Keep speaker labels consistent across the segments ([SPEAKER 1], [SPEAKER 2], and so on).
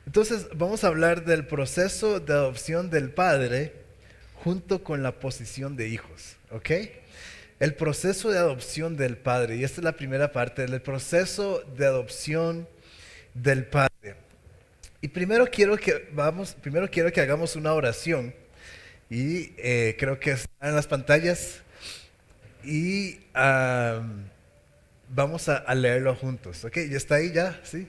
[SPEAKER 1] Entonces, vamos a hablar del proceso de adopción del padre junto con la posición de hijos, ¿ok? El proceso de adopción del padre, y esta es la primera parte, el proceso de adopción del padre. Y primero quiero que hagamos una oración, y creo que está en las pantallas, y vamos a leerlo juntos, ¿ok? ¿Ya está ahí ya? ¿Sí?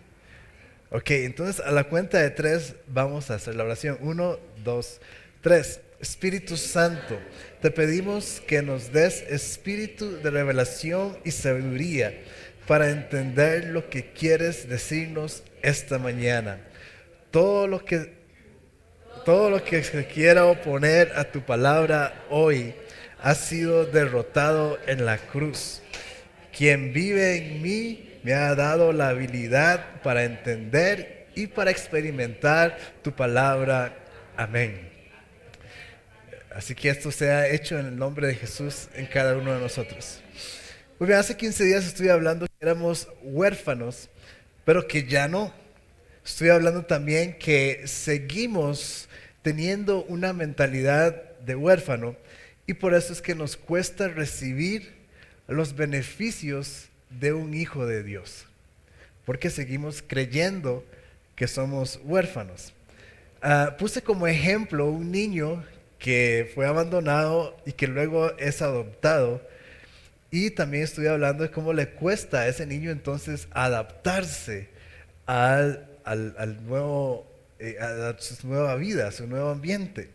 [SPEAKER 1] Ok, entonces a la cuenta de tres vamos a hacer la oración. Uno, dos, tres. Espíritu Santo, te pedimos que nos des espíritu de revelación y sabiduría para entender lo que quieres decirnos esta mañana. Todo lo que, todo lo que se quiera oponer a tu palabra hoy ha sido derrotado en la cruz. Quien vive en mí me ha dado la habilidad para entender y para experimentar tu palabra. Amén. Así que esto sea hecho en el nombre de Jesús en cada uno de nosotros. Muy bien, hace 15 días estuve hablando que éramos huérfanos, pero que ya no. Estoy hablando también que seguimos teniendo una mentalidad de huérfano y por eso es que nos cuesta recibir los beneficios de un hijo de Dios, porque seguimos creyendo que somos huérfanos. Puse como ejemplo un niño que fue abandonado y que luego es adoptado. Y también estoy hablando de cómo le cuesta a ese niño entonces adaptarse al nuevo, a su nueva vida, a su nuevo ambiente.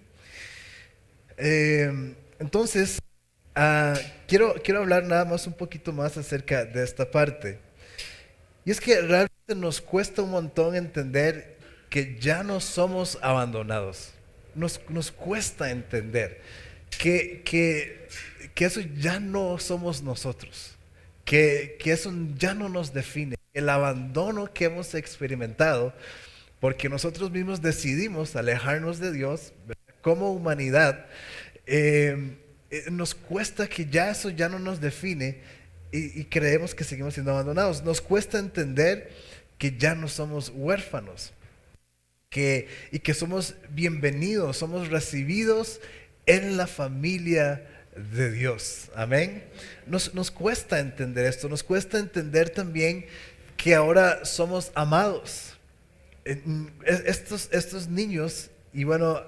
[SPEAKER 1] Entonces, quiero hablar nada más un poquito más acerca de esta parte. Y es que realmente nos cuesta un montón entender que ya no somos abandonados. Nos cuesta entender que, que eso ya no somos nosotros, que eso ya no nos define. El abandono que hemos experimentado, porque nosotros mismos decidimos alejarnos de Dios, ¿verdad? Como humanidad, nos cuesta que ya eso ya no nos define y creemos que seguimos siendo abandonados. Nos cuesta entender que ya no somos huérfanos y que somos bienvenidos, somos recibidos en la familia de Dios. Amén. Nos cuesta entender esto, nos cuesta entender también que ahora somos amados. Estos niños, y bueno,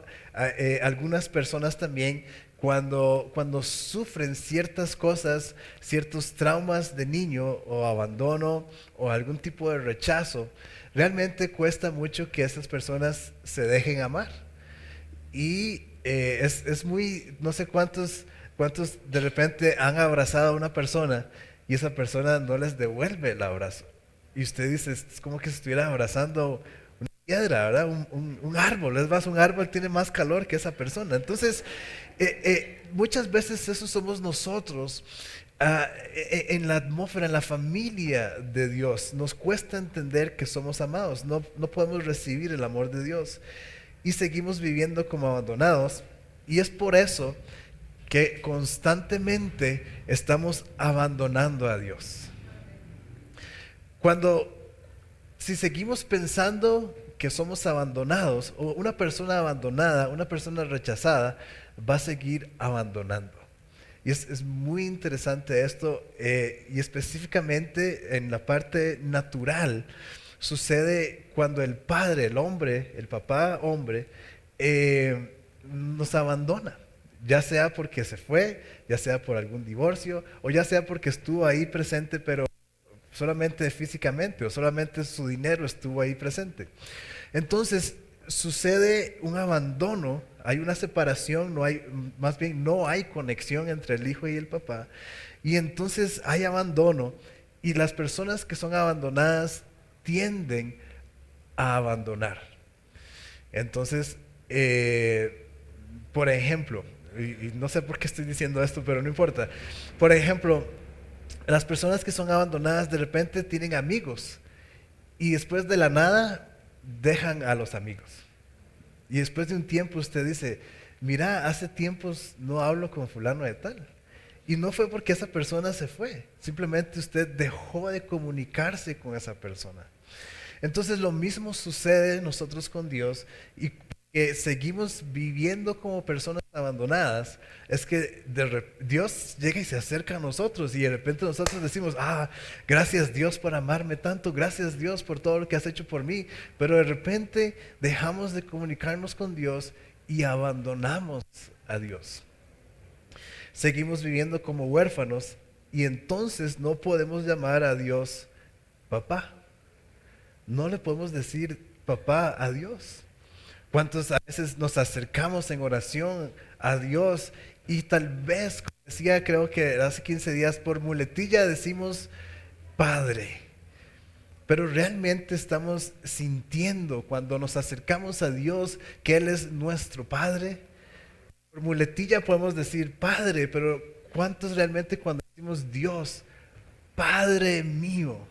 [SPEAKER 1] algunas personas también, cuando sufren ciertas cosas, ciertos traumas de niño o abandono o algún tipo de rechazo, realmente cuesta mucho que esas personas se dejen amar. Y es muy, no sé cuántos de repente han abrazado a una persona y esa persona no les devuelve el abrazo. Y usted dice, es como que se estuviera abrazando una piedra, ¿verdad? Un árbol. Es más, un árbol tiene más calor que esa persona. Entonces, muchas veces eso somos nosotros. En la atmósfera, en la familia de Dios, nos cuesta entender que somos amados, no podemos recibir el amor de Dios y seguimos viviendo como abandonados. Y es por eso que constantemente estamos abandonando a Dios. Cuando, si seguimos pensando que somos abandonados, o una persona abandonada, una persona rechazada, va a seguir abandonando. Y es muy interesante esto, y específicamente en la parte natural, sucede cuando el padre, el hombre, el papá hombre, nos abandona, ya sea porque se fue, ya sea por algún divorcio, o ya sea porque estuvo ahí presente, pero solamente físicamente, o solamente su dinero estuvo ahí presente. Entonces sucede un abandono, hay una separación, no hay, más bien no hay conexión entre el hijo y el papá, y entonces hay abandono, y las personas que son abandonadas tienden a abandonar. Entonces, por ejemplo, y no sé por qué estoy diciendo esto, pero no importa. Por ejemplo, las personas que son abandonadas de repente tienen amigos y después de la nada dejan a los amigos. Y después de un tiempo usted dice, mira, hace tiempos no hablo con fulano de tal. Y no fue porque esa persona se fue, simplemente usted dejó de comunicarse con esa persona. Entonces lo mismo sucede nosotros con Dios y que seguimos viviendo como personas abandonadas, es que Dios llega y se acerca a nosotros y de repente nosotros decimos, gracias Dios por amarme tanto, gracias Dios por todo lo que has hecho por mí, pero de repente dejamos de comunicarnos con Dios y abandonamos a Dios. Seguimos viviendo como huérfanos y entonces no podemos llamar a Dios papá. No le podemos decir papá a Dios. ¿Cuántas veces nos acercamos en oración a Dios y tal vez, como decía, creo que hace 15 días, por muletilla decimos Padre? Pero realmente estamos sintiendo cuando nos acercamos a Dios que Él es nuestro Padre. Por muletilla podemos decir Padre, pero ¿cuántos realmente cuando decimos Dios, Padre mío?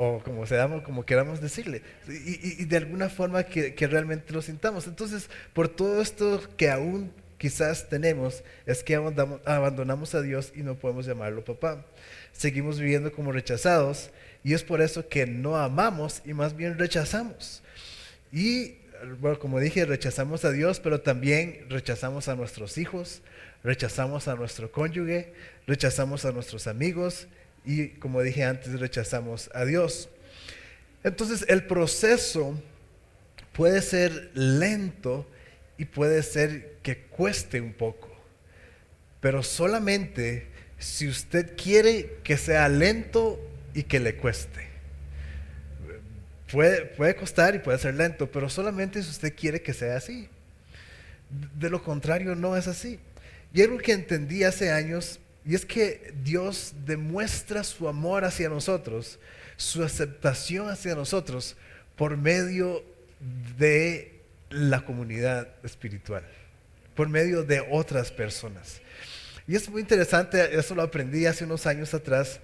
[SPEAKER 1] O como queramos decirle, y de alguna forma que realmente lo sintamos. Entonces, por todo esto que aún quizás tenemos, es que abandonamos a Dios y no podemos llamarlo papá. Seguimos viviendo como rechazados y es por eso que no amamos y más bien rechazamos. Y bueno, como dije, rechazamos a Dios, pero también rechazamos a nuestros hijos, rechazamos a nuestro cónyuge, rechazamos a nuestros amigos, y como dije antes, rechazamos a Dios. Entonces el proceso puede ser lento y puede ser que cueste un poco, pero solamente si usted quiere que sea lento y que le cueste. Puede costar y puede ser lento, pero solamente si usted quiere que sea así. De lo contrario, no es así. Y algo que entendí hace años, y es que Dios demuestra su amor hacia nosotros, su aceptación hacia nosotros, por medio de la comunidad espiritual, por medio de otras personas. Y es muy interesante, eso lo aprendí hace unos años atrás,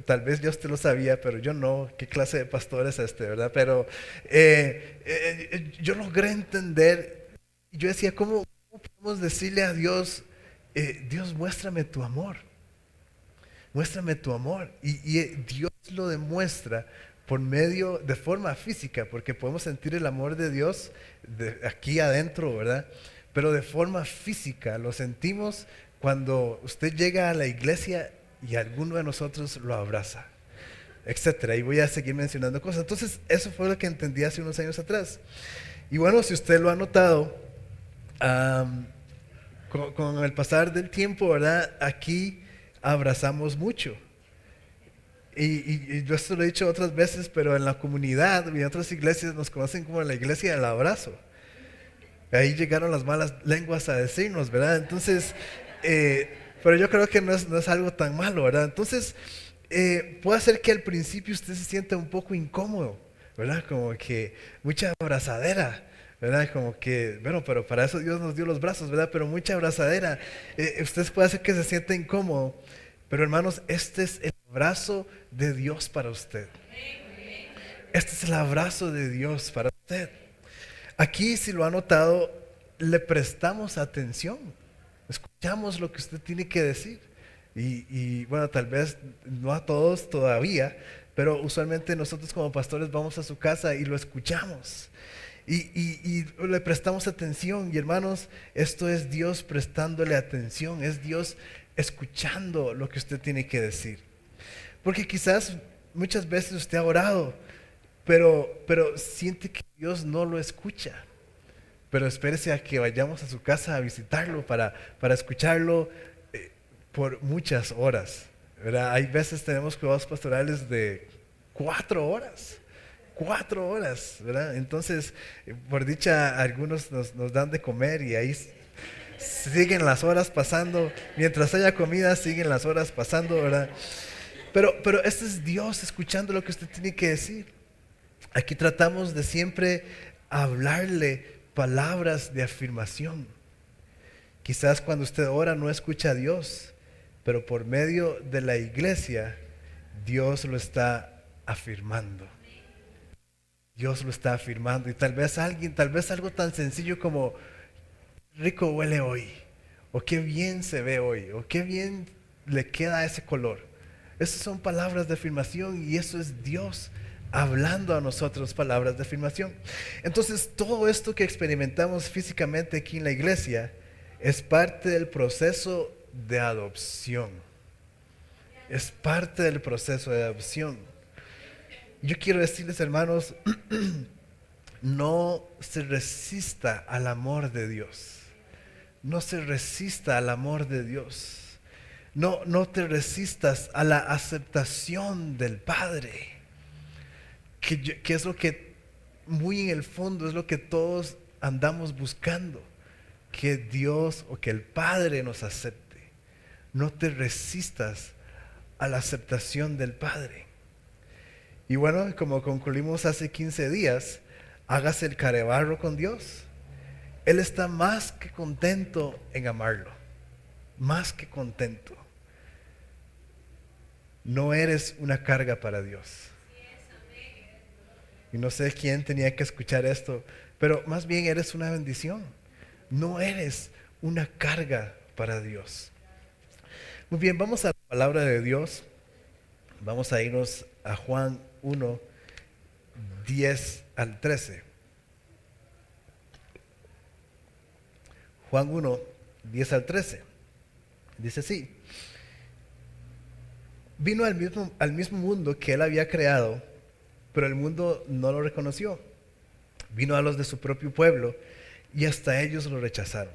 [SPEAKER 1] tal vez ya usted lo sabía, pero yo no, qué clase de pastor es este, ¿verdad? Pero yo logré entender, yo decía, ¿cómo podemos decirle a Dios, Dios, muéstrame tu amor? Muéstrame tu amor. Y Dios lo demuestra por medio, de forma física, porque podemos sentir el amor de Dios aquí adentro, ¿verdad? Pero de forma física lo sentimos cuando usted llega a la iglesia y alguno de nosotros lo abraza, etcétera. Y voy a seguir mencionando cosas. Entonces, eso fue lo que entendí hace unos años atrás. Y bueno, si usted lo ha notado, con el pasar del tiempo, ¿verdad? Aquí abrazamos mucho. Y yo esto lo he dicho otras veces, pero en la comunidad y en otras iglesias nos conocen como la iglesia del abrazo. Ahí llegaron las malas lenguas a decirnos, ¿verdad? Entonces, pero yo creo que no es algo tan malo, ¿verdad? Entonces, puede ser que al principio usted se sienta un poco incómodo, ¿verdad? Como que mucha abrazadera, ¿verdad? Como que, bueno, pero para eso Dios nos dio los brazos, ¿verdad? Pero mucha abrazadera. Usted puede hacer que se sienta incómodo, pero hermanos, este es el abrazo de Dios para usted. Este es el abrazo de Dios para usted. Aquí, si lo ha notado, le prestamos atención. Escuchamos lo que usted tiene que decir. Y bueno, tal vez no a todos todavía, pero usualmente nosotros como pastores vamos a su casa y lo escuchamos. Y le prestamos atención. Y hermanos, esto es Dios prestándole atención. Es Dios escuchando lo que usted tiene que decir. Porque quizás muchas veces usted ha orado, pero siente que Dios no lo escucha. Pero espérese a que vayamos a su casa a visitarlo para escucharlo por muchas horas, ¿verdad? Hay veces tenemos cuidados pastorales de 4 horas. 4 horas, ¿verdad? Entonces, por dicha, algunos nos dan de comer y ahí siguen las horas pasando. Mientras haya comida, siguen las horas pasando, ¿verdad? Pero este es Dios escuchando lo que usted tiene que decir. Aquí tratamos de siempre hablarle palabras de afirmación. Quizás cuando usted ora no escucha a Dios, pero por medio de la iglesia, Dios lo está afirmando. Dios lo está afirmando. Y tal vez algo tan sencillo como rico huele hoy, o qué bien se ve hoy, o qué bien le queda ese color. Esas son palabras de afirmación y eso es Dios hablando a nosotros palabras de afirmación. Entonces, todo esto que experimentamos físicamente aquí en la iglesia es parte del proceso de adopción. Es parte del proceso de adopción. Yo quiero decirles, hermanos, no se resista al amor de Dios. No se resista al amor de Dios. No te resistas a la aceptación del Padre. Que es lo que muy en el fondo es lo que todos andamos buscando. Que Dios o que el Padre nos acepte. No te resistas a la aceptación del Padre. Y bueno, como concluimos hace 15 días, hágase el carebarro con Dios. Él está más que contento en amarlo. Más que contento. No eres una carga para Dios. Y no sé quién tenía que escuchar esto, pero más bien eres una bendición. No eres una carga para Dios. Muy bien, vamos a la palabra de Dios. Vamos a irnos a Juan 1, 10 al 13. Juan 1, 10 al 13. Dice así: vino al mismo mundo que él había creado, pero el mundo no lo reconoció. Vino a los de su propio pueblo y hasta ellos lo rechazaron.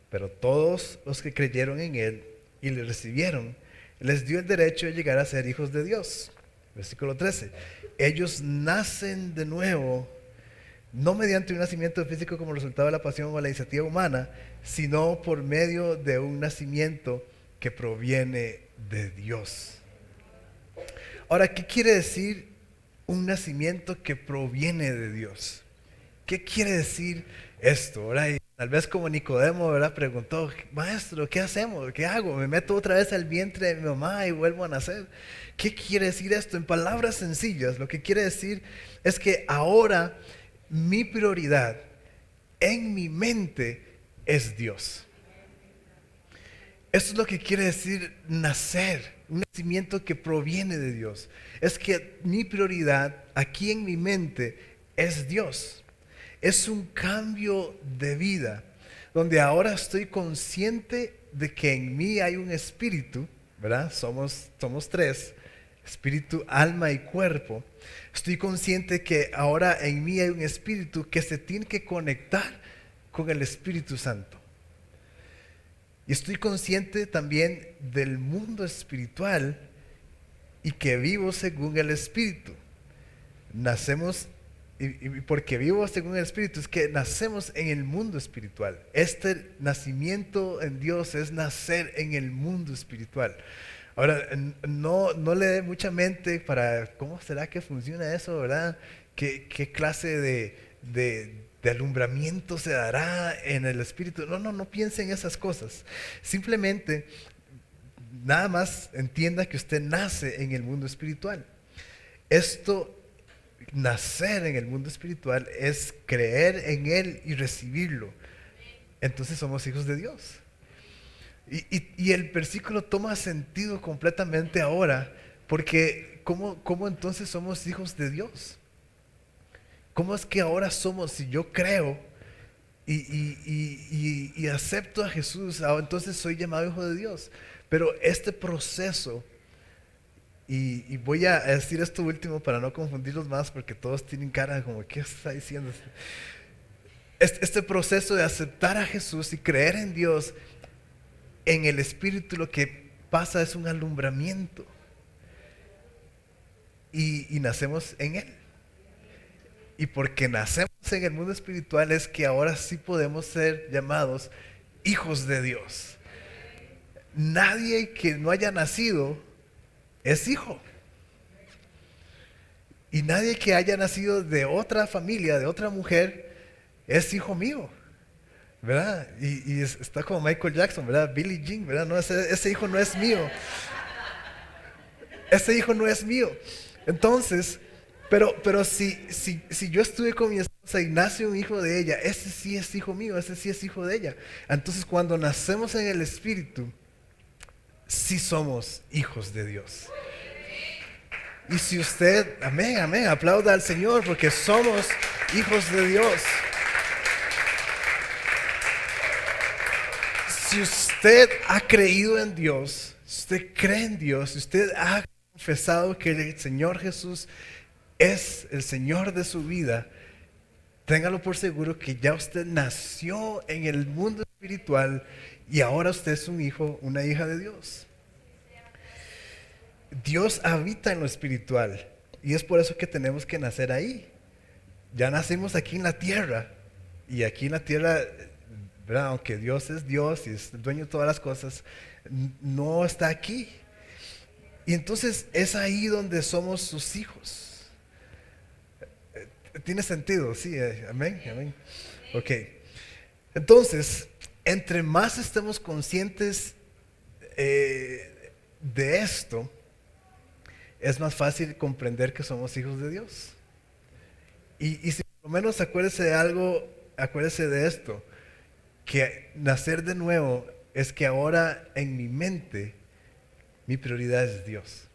[SPEAKER 1] Pero todos los que creyeron en él y le recibieron, les dio el derecho de llegar a ser hijos de Dios. Versículo 13. Ellos nacen de nuevo, no mediante un nacimiento físico como resultado de la pasión o la iniciativa humana, sino por medio de un nacimiento que proviene de Dios. Ahora, ¿qué quiere decir un nacimiento que proviene de Dios? ¿Qué quiere decir esto? ¿Verdad? Y tal vez como Nicodemo, ¿verdad?, preguntó: maestro, ¿qué hacemos? ¿Qué hago? ¿Me meto otra vez al vientre de mi mamá y vuelvo a nacer? ¿Qué quiere decir esto? En palabras sencillas, lo que quiere decir es que ahora mi prioridad en mi mente es Dios. Eso es lo que quiere decir nacer, un nacimiento que proviene de Dios. Es que mi prioridad aquí en mi mente es Dios. Es un cambio de vida, donde ahora estoy consciente de que en mí hay un espíritu, ¿verdad? Somos tres: espíritu, alma y cuerpo. Estoy consciente que ahora en mí hay un espíritu que se tiene que conectar con el Espíritu Santo. Y estoy consciente también del mundo espiritual y que vivo según el Espíritu. Nacemos, y porque vivo según el Espíritu, es que nacemos en el mundo espiritual. Este nacimiento en Dios es nacer en el mundo espiritual. Ahora, no le dé mucha mente para cómo será que funciona eso, ¿verdad? ¿Qué clase de alumbramiento se dará en el espíritu? No piense en esas cosas. Simplemente, nada más entienda que usted nace en el mundo espiritual. Esto, nacer en el mundo espiritual, es creer en Él y recibirlo. Entonces somos hijos de Dios. Y el versículo toma sentido completamente ahora, porque ¿cómo entonces somos hijos de Dios? ¿Cómo es que ahora somos, si yo creo y acepto a Jesús, entonces soy llamado hijo de Dios? Pero este proceso, y voy a decir esto último para no confundirlos más, porque todos tienen cara como: ¿qué está diciendo? Este proceso de aceptar a Jesús y creer en Dios, en el Espíritu, lo que pasa es un alumbramiento. Y nacemos en Él. Y porque nacemos en el mundo espiritual es que ahora sí podemos ser llamados hijos de Dios. Nadie que no haya nacido es hijo. Y nadie que haya nacido de otra familia, de otra mujer, es hijo mío, ¿verdad? Y está como Michael Jackson, ¿verdad? Billie Jean, ¿verdad? No, ese hijo no es mío. Ese hijo no es mío. Entonces, pero si yo estuve con mi esposa y nace un hijo de ella, ese sí es hijo mío, ese sí es hijo de ella. Entonces, cuando nacemos en el Espíritu, sí somos hijos de Dios. Y si usted, amén, amén, aplauda al Señor porque somos hijos de Dios. Si usted ha creído en Dios, si usted cree en Dios, si usted ha confesado que el Señor Jesús es el Señor de su vida, téngalo por seguro que ya usted nació en el mundo espiritual y ahora usted es un hijo, una hija de Dios. Dios habita en lo espiritual y es por eso que tenemos que nacer ahí. Ya nacimos aquí en la tierra y aquí en la tierra, ¿verdad? Aunque Dios es Dios y es el dueño de todas las cosas, no está aquí. Y entonces es ahí donde somos sus hijos. ¿Tiene sentido? Sí, amén, amén. Ok. Entonces, entre más estemos conscientes de esto, es más fácil comprender que somos hijos de Dios. Y si por lo menos acuérdese de algo, acuérdese de esto, que nacer de nuevo es que ahora en mi mente mi prioridad es Dios.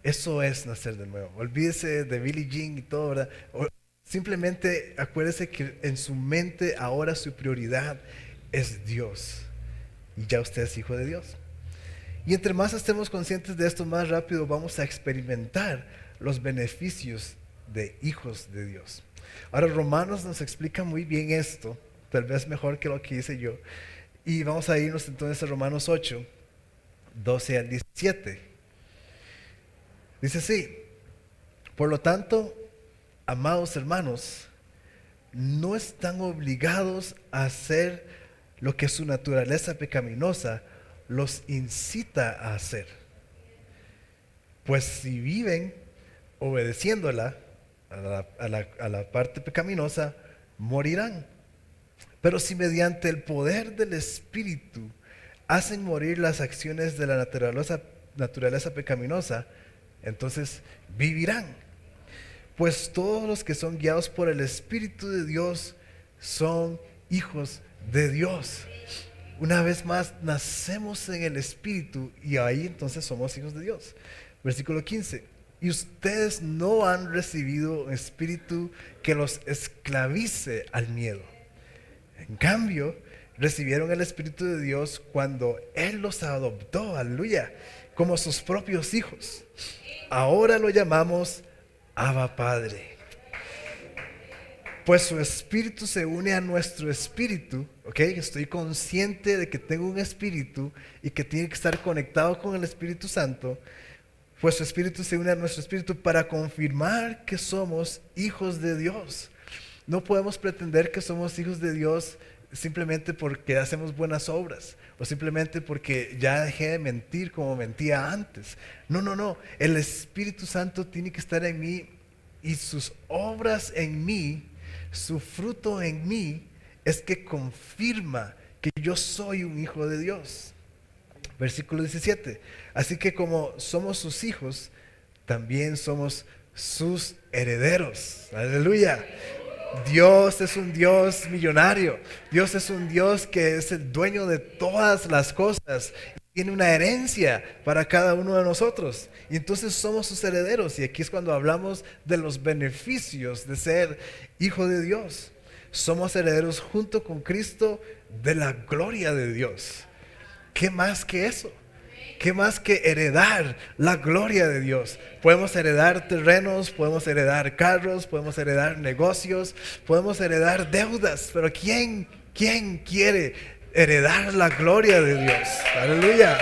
[SPEAKER 1] Eso es nacer de nuevo. Olvídese de Billie Jean y todo, ¿verdad? Simplemente acuérdese que en su mente ahora su prioridad es Dios. Y ya usted es hijo de Dios. Y entre más estemos conscientes de esto, más rápido vamos a experimentar los beneficios de hijos de Dios. Ahora Romanos nos explica muy bien esto, tal vez mejor que lo que hice yo. Y vamos a irnos entonces a Romanos 8, 12 al 17. Dice así: por lo tanto, amados hermanos, no están obligados a hacer lo que su naturaleza pecaminosa los incita a hacer. Pues si viven obedeciéndola a la parte pecaminosa, morirán. Pero si mediante el poder del Espíritu hacen morir las acciones de la naturaleza pecaminosa, entonces vivirán. Pues todos los que son guiados por el Espíritu de Dios son hijos de Dios. Una vez más, nacemos en el Espíritu y ahí entonces somos hijos de Dios. Versículo 15. Y ustedes no han recibido un espíritu que los esclavice al miedo. En cambio, recibieron el Espíritu de Dios cuando Él los adoptó, aleluya, como sus propios hijos. Ahora lo llamamos Abba Padre. Pues su espíritu se une a nuestro espíritu, ¿ok? Estoy consciente de que tengo un espíritu y que tiene que estar conectado con el Espíritu Santo. Pues su espíritu se une a nuestro espíritu para confirmar que somos hijos de Dios. No podemos pretender que somos hijos de Dios simplemente porque hacemos buenas obras o simplemente porque ya dejé de mentir como mentía antes. No, no, no. El Espíritu Santo tiene que estar en mí y sus obras en mí, su fruto en mí, es que confirma que yo soy un hijo de Dios. Versículo 17. Así que como somos sus hijos, también somos sus herederos. Aleluya. Dios es un Dios millonario. Dios es un Dios que es el dueño de todas las cosas. Tiene una herencia para cada uno de nosotros. Y entonces somos sus herederos. Y aquí es cuando hablamos de los beneficios de ser hijo de Dios. Somos herederos junto con Cristo de la gloria de Dios. ¿Qué más que eso? ¿Qué más que heredar la gloria de Dios? Podemos heredar terrenos, podemos heredar carros, podemos heredar negocios, podemos heredar deudas, pero ¿quién quiere heredar la gloria de Dios? Aleluya.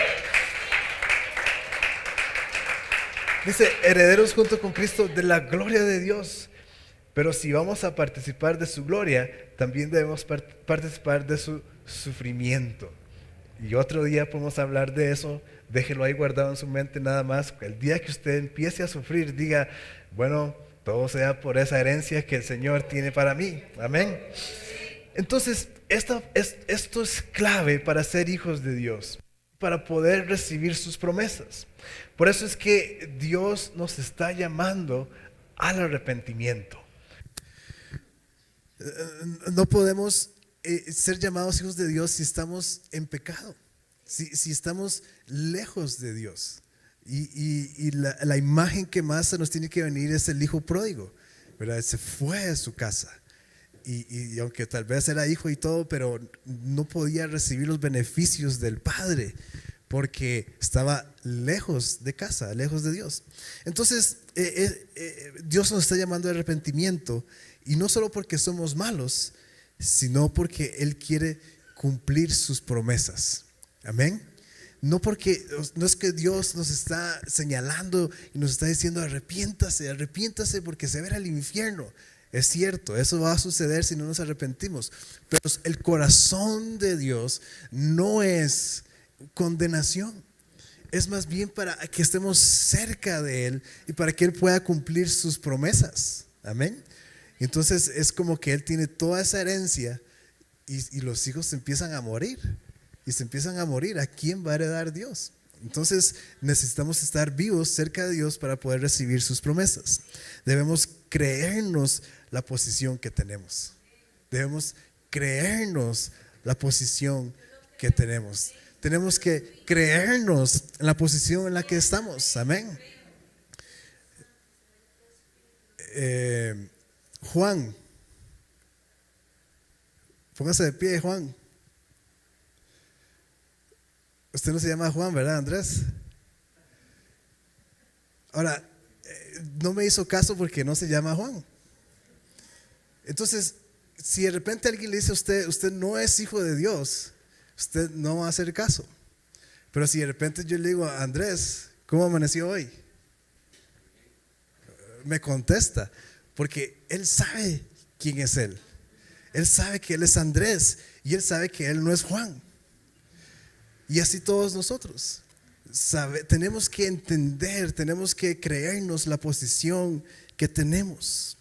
[SPEAKER 1] Dice, herederos junto con Cristo de la gloria de Dios. Pero si vamos a participar de su gloria, también debemos participar de su sufrimiento. Y otro día podemos hablar de eso. Déjelo ahí guardado en su mente nada más. El día que usted empiece a sufrir, diga, bueno, todo sea por esa herencia que el Señor tiene para mí. Amén. Entonces, esto es clave para ser hijos de Dios, para poder recibir sus promesas. Por eso es que Dios nos está llamando al arrepentimiento. No podemos ser llamados hijos de Dios si estamos en pecado, si estamos lejos de Dios.
[SPEAKER 2] Y la imagen que más se nos tiene que venir es el hijo pródigo, ¿verdad? Se fue de su casa. Y aunque tal vez era hijo y todo, pero no podía recibir los beneficios del padre porque estaba lejos de casa, lejos de Dios. Entonces Dios nos está llamando al arrepentimiento, y no solo porque somos malos, sino porque Él quiere cumplir sus promesas. Amén. No es que Dios nos está señalando y nos está diciendo arrepiéntase, arrepiéntase porque se verá al infierno. Es cierto, eso va a suceder si no nos arrepentimos, pero el corazón de Dios no es condenación, es más bien para que estemos cerca de Él y para que Él pueda cumplir sus promesas. Amén. Entonces es como que Él tiene toda esa herencia y los hijos se empiezan a morir. Y se empiezan a morir. ¿A quién va a heredar Dios? Entonces necesitamos estar vivos cerca de Dios para poder recibir sus promesas. Debemos creernos la posición que tenemos. Debemos creernos la posición que tenemos. Tenemos que creernos en la posición en la que estamos. Amén. Juan, póngase de pie, Juan. Usted no se llama Juan, ¿verdad, Andrés? Ahora, no me hizo caso porque no se llama Juan. Entonces, si de repente alguien le dice a usted no es hijo de Dios, usted no va a hacer caso. Pero si de repente yo le digo a Andrés, ¿cómo amaneció hoy? Me contesta, porque él sabe quién es él. Él sabe que él es Andrés y él sabe que él no es Juan. Y así todos nosotros tenemos que entender, tenemos que creernos la posición que tenemos.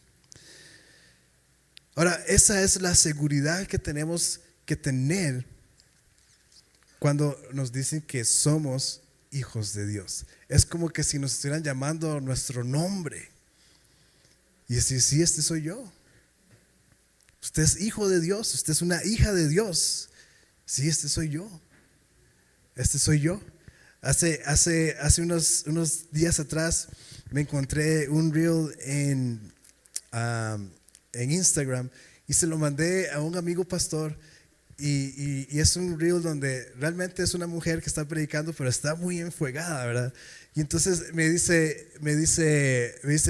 [SPEAKER 2] Ahora, esa es la seguridad que tenemos que tener cuando nos dicen que somos hijos de Dios. Es como que si nos estuvieran llamando nuestro nombre y decir, sí, este soy yo. Usted es hijo de Dios, usted es una hija de Dios. Sí, este soy yo. Este soy yo. Hace unos días atrás me encontré un reel en Instagram y se lo mandé a un amigo pastor y es un reel donde realmente es una mujer que está predicando, pero está muy enfuegada, ¿verdad? Y entonces me dice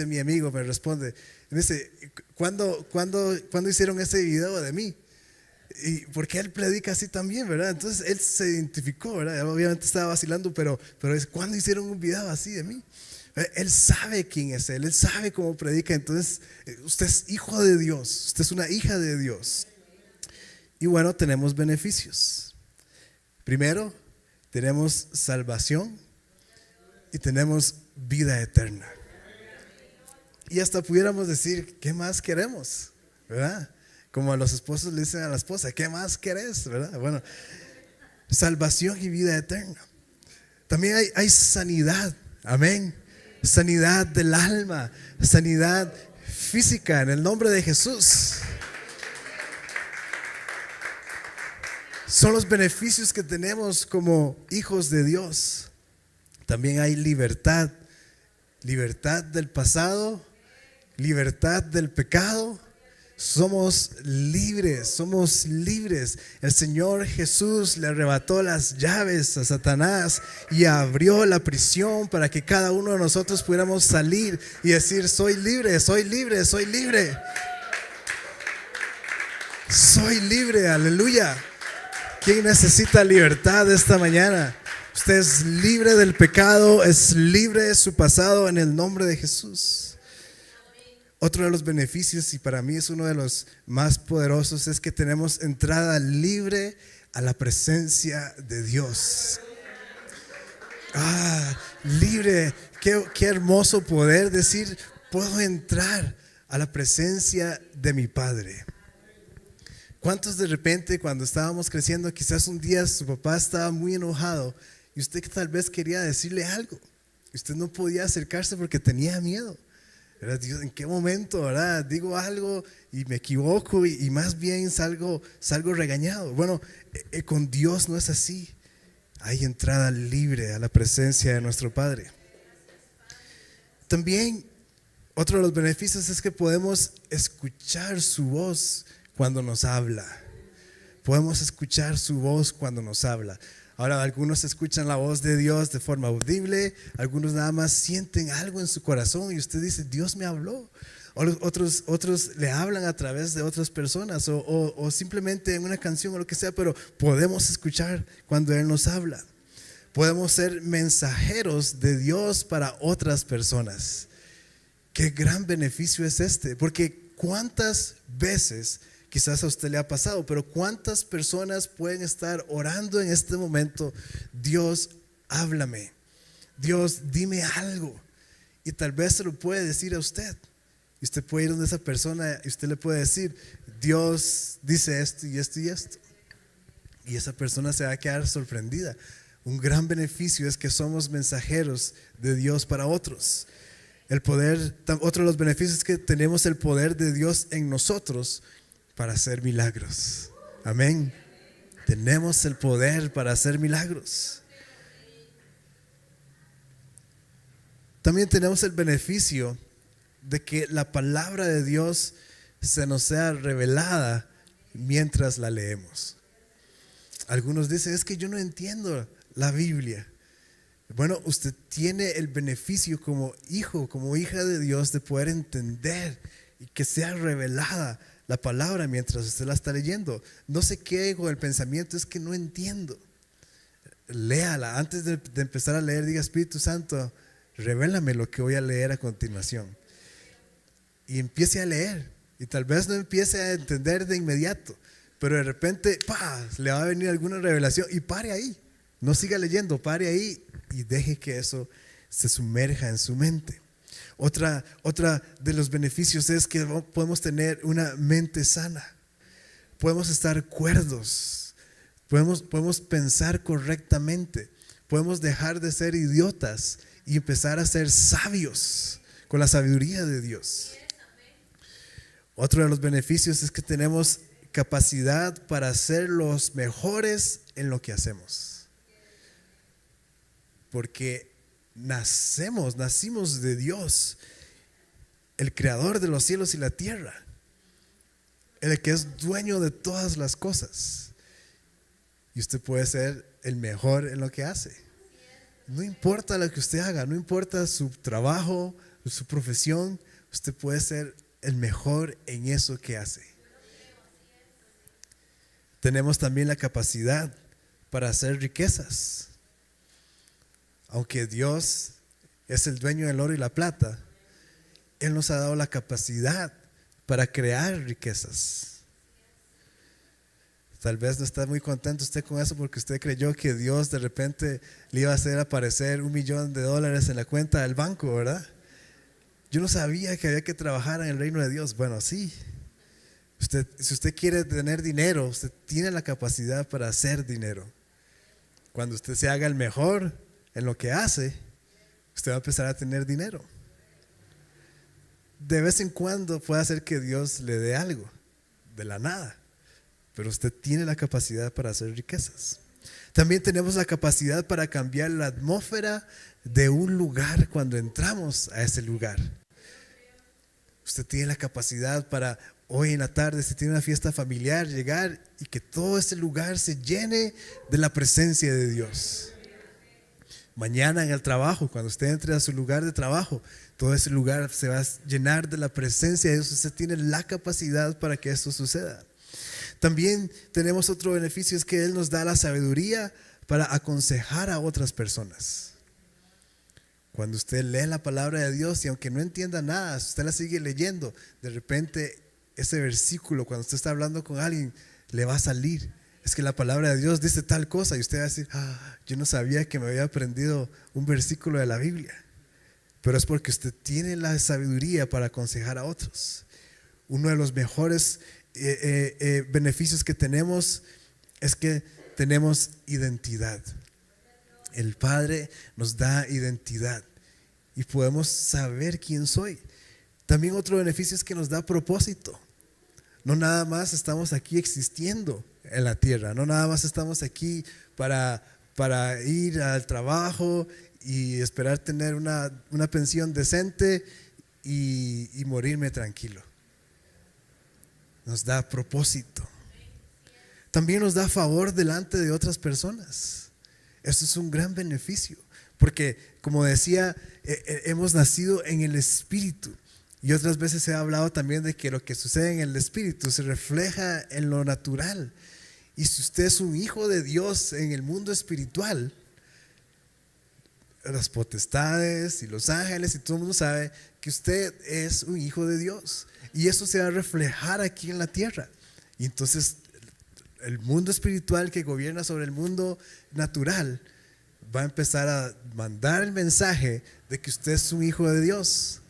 [SPEAKER 2] mi amigo, me responde, me dice, ¿cuándo hicieron ese video de mí? Y porque él predica así también, ¿verdad? Entonces él se identificó, ¿verdad? Obviamente estaba vacilando, pero es cuando hicieron un video así de mí. Él sabe quién es él sabe cómo predica. Entonces usted es hijo de Dios, usted es una hija de Dios. Y bueno, tenemos beneficios. Primero, tenemos salvación y tenemos vida eterna. Y hasta pudiéramos decir, ¿qué más queremos? ¿Verdad? Como a los esposos le dicen a la esposa, ¿qué más querés? ¿Verdad? Bueno, salvación y vida eterna. También hay sanidad, amén. Sanidad del alma, sanidad física en el nombre de Jesús. Son los beneficios que tenemos como hijos de Dios. También hay libertad, libertad del pasado, libertad del pecado. Somos libres. El Señor Jesús le arrebató las llaves a Satanás y abrió la prisión para que cada uno de nosotros pudiéramos salir y decir, soy libre, soy libre, soy libre. Soy libre, aleluya. ¿Quién necesita libertad esta mañana? Usted es libre del pecado, es libre de su pasado en el nombre de Jesús. Otro de los beneficios, y para mí es uno de los más poderosos, es que tenemos entrada libre a la presencia de Dios. Libre. Qué hermoso poder decir, puedo entrar a la presencia de mi Padre. ¿Cuántos de repente cuando estábamos creciendo, quizás un día su papá estaba muy enojado y usted tal vez quería decirle algo y usted no podía acercarse porque tenía miedo? Dios, ¿en qué momento, verdad? Digo algo y me equivoco y más bien salgo regañado? Bueno, con Dios no es así. Hay entrada libre a la presencia de nuestro Padre. También otro de los beneficios es que podemos escuchar su voz cuando nos habla. Podemos escuchar su voz cuando nos habla. Ahora, algunos escuchan la voz de Dios de forma audible, algunos nada más sienten algo en su corazón y usted dice, Dios me habló. Otros le hablan a través de otras personas o simplemente en una canción o lo que sea, pero podemos escuchar cuando Él nos habla. Podemos ser mensajeros de Dios para otras personas. Qué gran beneficio es este, porque cuántas veces, quizás a usted le ha pasado, pero cuántas personas pueden estar orando en este momento, Dios, háblame, Dios, dime algo, y tal vez se lo puede decir a usted, y usted puede ir donde esa persona y usted le puede decir, Dios dice esto y esto y esto, y esa persona se va a quedar sorprendida. Un gran beneficio es que somos mensajeros de Dios para otros. El poder, otro de los beneficios es que tenemos el poder de Dios en nosotros para hacer milagros. Amén. Tenemos el poder para hacer milagros. También tenemos el beneficio de que la palabra de Dios se nos sea revelada mientras la leemos. Algunos dicen, es que yo no entiendo la Biblia. Bueno, usted tiene el beneficio como hijo, como hija de Dios, de poder entender y que sea revelada la palabra mientras usted la está leyendo. No se quede con el pensamiento, es que no entiendo. Léala. Antes de empezar a leer, diga, Espíritu Santo, revélame lo que voy a leer a continuación. Y empiece a leer. Y tal vez no empiece a entender de inmediato, pero de repente, le va a venir alguna revelación y pare ahí. No siga leyendo, pare ahí y deje que eso se sumerja en su mente. Otra de los beneficios es que podemos tener una mente sana. Podemos estar cuerdos. Podemos pensar correctamente. Podemos dejar de ser idiotas y empezar a ser sabios con la sabiduría de Dios. Otro de los beneficios es que tenemos capacidad para ser los mejores en lo que hacemos. Porque nacimos de Dios, el creador de los cielos y la tierra, el que es dueño de todas las cosas. Y usted puede ser el mejor en lo que hace. No importa lo que usted haga, no importa su trabajo, su profesión, usted puede ser el mejor en eso que hace. Tenemos también la capacidad para hacer riquezas. Aunque Dios es el dueño del oro y la plata, Él nos ha dado la capacidad para crear riquezas. Tal vez no está muy contento usted con eso porque usted creyó que Dios de repente le iba a hacer aparecer $1,000,000 en la cuenta del banco, ¿verdad? Yo no sabía que había que trabajar en el reino de Dios. Bueno, sí. Si usted quiere tener dinero, usted tiene la capacidad para hacer dinero. Cuando usted se haga el mejor en lo que hace, usted va a empezar a tener dinero. De vez en cuando puede hacer que Dios le dé algo de la nada, pero usted tiene la capacidad para hacer riquezas. También tenemos la capacidad para cambiar la atmósfera de un lugar cuando entramos a ese lugar. Usted tiene la capacidad para hoy en la tarde, si tiene una fiesta familiar, llegar y que todo ese lugar se llene de la presencia de Dios. Mañana en el trabajo, cuando usted entre a su lugar de trabajo, todo ese lugar se va a llenar de la presencia de Dios. Usted tiene la capacidad para que esto suceda. También tenemos otro beneficio, es que Él nos da la sabiduría para aconsejar a otras personas. Cuando usted lee la palabra de Dios y aunque no entienda nada, si usted la sigue leyendo, de repente ese versículo, cuando usted está hablando con alguien, le va a salir. Es que la palabra de Dios dice tal cosa y usted va a decir, yo no sabía que me había aprendido un versículo de la Biblia. Pero es porque usted tiene la sabiduría para aconsejar a otros. Uno de los mejores beneficios que tenemos es que tenemos identidad. El Padre nos da identidad y podemos saber quién soy. También otro beneficio es que nos da propósito. No nada más estamos aquí existiendo en la tierra, no nada más estamos aquí para ir al trabajo y esperar tener una pensión decente y morirme tranquilo. Nos da propósito. También nos da favor delante de otras personas. Eso es un gran beneficio, porque como decía, hemos nacido en el Espíritu. Y otras veces se ha hablado también de que lo que sucede en el Espíritu se refleja en lo natural. Y si usted es un hijo de Dios en el mundo espiritual, las potestades y los ángeles y todo el mundo sabe que usted es un hijo de Dios. Y eso se va a reflejar aquí en la tierra. Y entonces el mundo espiritual que gobierna sobre el mundo natural va a empezar a mandar el mensaje de que usted es un hijo de Dios.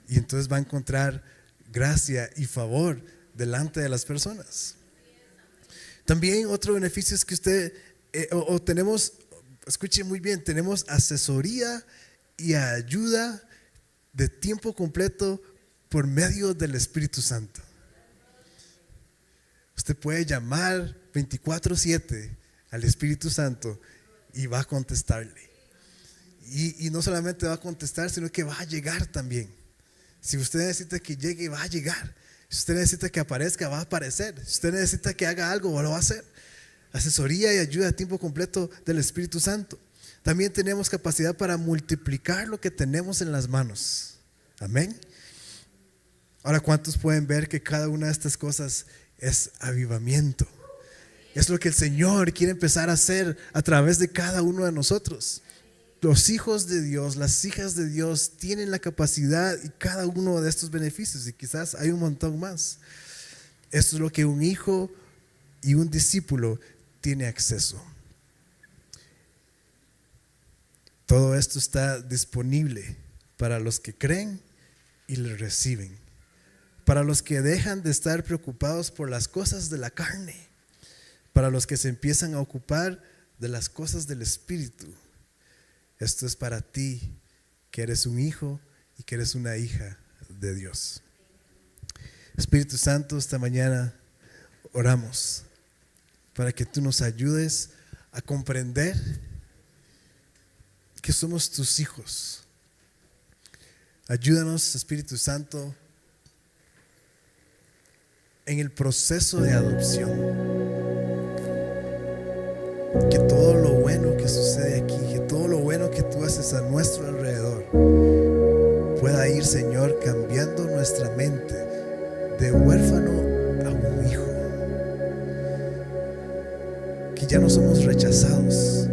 [SPEAKER 2] Y entonces va a encontrar gracia y favor delante de las personas. También otro beneficio es que usted, tenemos, escuche muy bien, tenemos asesoría y ayuda de tiempo completo por medio del Espíritu Santo. Usted puede llamar 24/7 al Espíritu Santo y va a contestarle. Y no solamente va a contestar, sino que va a llegar también. Si usted necesita que llegue, va a llegar. Si usted necesita que aparezca, va a aparecer. Si usted necesita que haga algo, lo va a hacer. Asesoría y ayuda a tiempo completo del Espíritu Santo. También tenemos capacidad para multiplicar lo que tenemos en las manos. Amén. Ahora, ¿cuántos pueden ver que cada una de estas cosas es avivamiento? Es lo que el Señor quiere empezar a hacer a través de cada uno de nosotros. Los hijos de Dios, las hijas de Dios tienen la capacidad y cada uno de estos beneficios, y quizás hay un montón más. Esto es lo que un hijo y un discípulo tiene acceso. Todo esto está disponible para los que creen y le reciben, para los que dejan de estar preocupados por las cosas de la carne, para los que se empiezan a ocupar de las cosas del Espíritu. Esto es para ti, que eres un hijo y que eres una hija de Dios. Espíritu Santo, esta mañana oramos para que tú nos ayudes a comprender que somos tus hijos. Ayúdanos, Espíritu Santo, en el proceso de adopción. Que todo lo bueno que sucede aquí, que todo lo bueno que tú haces a nuestro alrededor pueda ir, Señor, cambiando nuestra mente de huérfano a un hijo. Que ya no somos rechazados,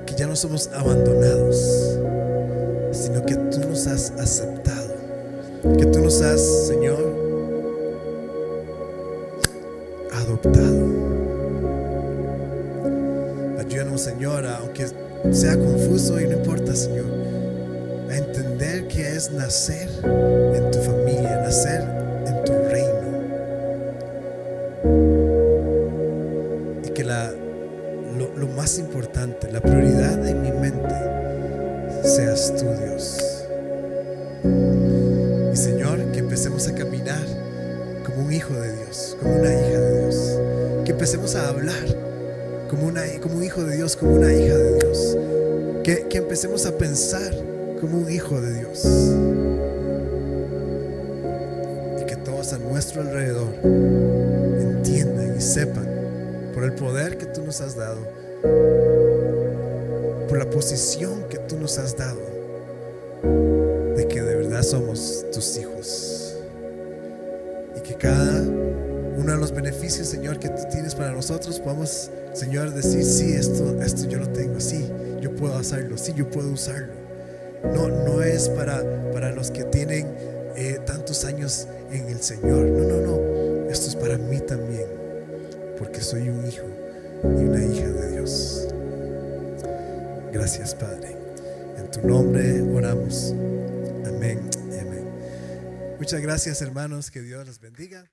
[SPEAKER 2] que ya no somos abandonados, sino que tú nos has aceptado, que tú nos has, Señor, adoptado. Ayúdanos, Señor, aunque sea confuso y no importa, Señor, a entender que es nacer en tu familia, nacer en tu reino, y que lo más importante, la prioridad en mi mente seas tú, Dios. Y Señor, que empecemos a caminar como un hijo de Dios, como una hija de Dios, que empecemos a hablar como un hijo de Dios, como una hija de Dios, que empecemos a pensar como un hijo de Dios, y que todos a nuestro alrededor entiendan y sepan, por el poder que tú nos has dado, por la posición que tú nos has dado, de que de verdad somos tus hijos, y que cada uno de los beneficios, Señor, que tú tienes para nosotros, podamos, Señor, decir: sí, esto yo lo tengo, sí, yo puedo hacerlo, sí, yo puedo usarlo. No es para los que tienen tantos años en el Señor. No, esto es para mí también, porque soy un hijo y una hija de Dios. Gracias, Padre. En tu nombre oramos. Amén y amén. Muchas gracias, hermanos. Que Dios los bendiga.